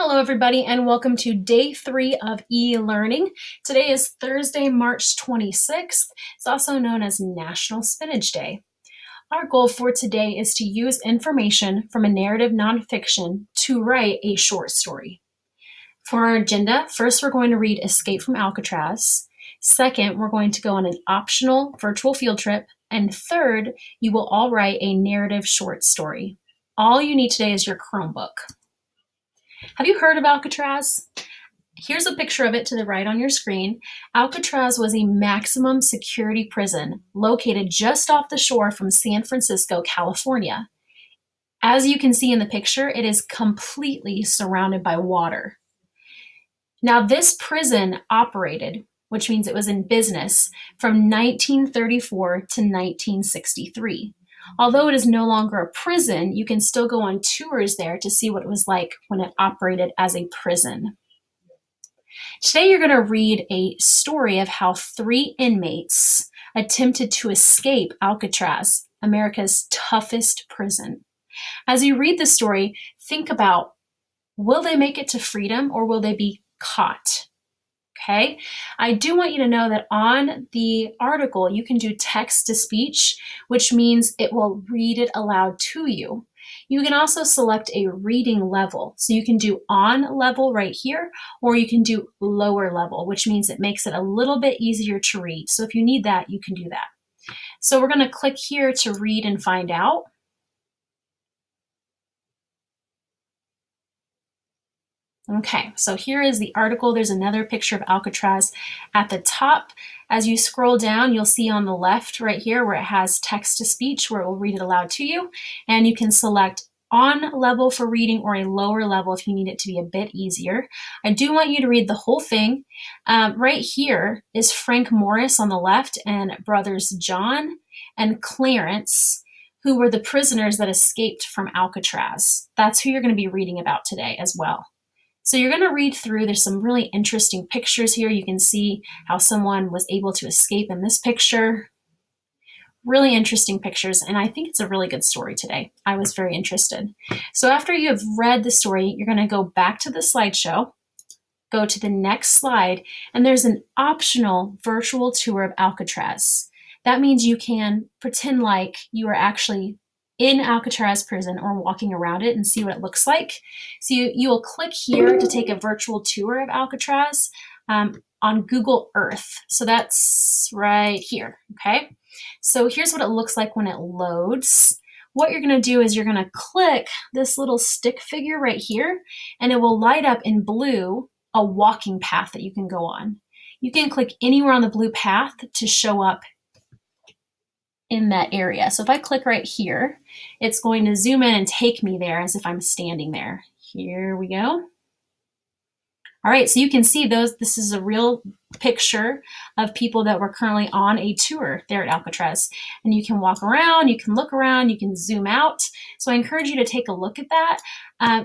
Hello, everybody, and welcome to day 3 of e-learning. Today is Thursday, March 26th. It's also known as National Spinach Day. Our goal for today is to use information from a narrative nonfiction to write a short story. For our agenda, first we're going to read Escape from Alcatraz. Second, we're going to go on an optional virtual field trip. And third, you will all write a narrative short story. All you need today is your Chromebook. Have you heard of Alcatraz? Here's a picture of it to the right on your screen. Alcatraz was a maximum security prison located just off the shore from San Francisco, California. As you can see in the picture, it is completely surrounded by water. Now, this prison operated, which means it was in business, from 1934 to 1963. Although it is no longer a prison, you can still go on tours there to see what it was like when it operated as a prison. Today you're going to read a story of how 3 inmates attempted to escape Alcatraz, America's toughest prison. As you read the story, think about, will they make it to freedom or will they be caught? Okay, I do want you to know that on the article, you can do text to speech, which means it will read it aloud to you. You can also select a reading level. So you can do on level right here, or you can do lower level, which means it makes it a little bit easier to read. So if you need that, you can do that. So we're going to click here to read and find out. Okay, so here is the article. There's another picture of Alcatraz at the top. As you scroll down, you'll see on the left right here where it has text to speech, where it will read it aloud to you. And you can select on level for reading or a lower level if you need it to be a bit easier. I do want you to read the whole thing. Right here is Frank Morris on the left and brothers John and Clarence, who were the prisoners that escaped from Alcatraz. That's who you're going to be reading about today as well. So you're going to read through. There's some really interesting pictures here. You can see how someone was able to escape in this picture. Really interesting pictures, and I think it's a really good story today. I was very interested. So after you have read the story, you're going to go back to the slideshow, go to the next slide, and there's an optional virtual tour of Alcatraz. That means you can pretend like you are actually in Alcatraz prison or walking around it and see what it looks like. So you will click here to take a virtual tour of Alcatraz on Google Earth. So that's right here, okay? So here's what it looks like when it loads. What you're gonna do is you're gonna click this little stick figure right here, and it will light up in blue a walking path that you can go on. You can click anywhere on the blue path to show up in that area. So if I click right here, it's going to zoom in and take me there as if I'm standing there. Here we go. All right, so you can see this is a real picture of people that were currently on a tour there at Alcatraz. And you can walk around, you can look around, you can zoom out. So I encourage you to take a look at that.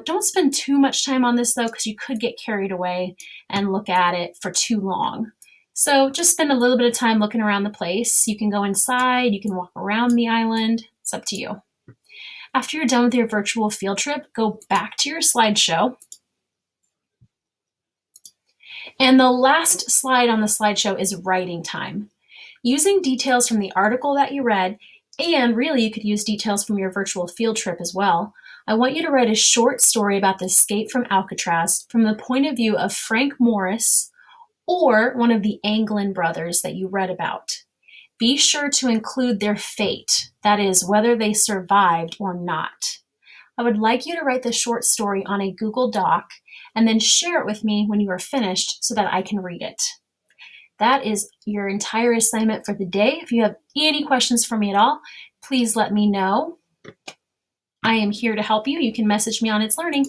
Don't spend too much time on this though, because you could get carried away and look at it for too long. So just spend a little bit of time looking around the place. You can go inside, you can walk around the island. It's up to you. After you're done with your virtual field trip, go back to your slideshow. And the last slide on the slideshow is writing time. Using details from the article that you read, and really you could use details from your virtual field trip as well, I want you to write a short story about the escape from Alcatraz from the point of view of Frank Morris or one of the Anglin brothers that you read about. Be sure to include their fate, that is, whether they survived or not. I would like you to write the short story on a Google Doc and then share it with me when you are finished so that I can read it. That is your entire assignment for the day. If you have any questions for me at all, please let me know. I am here to help you. You can message me on eLearning.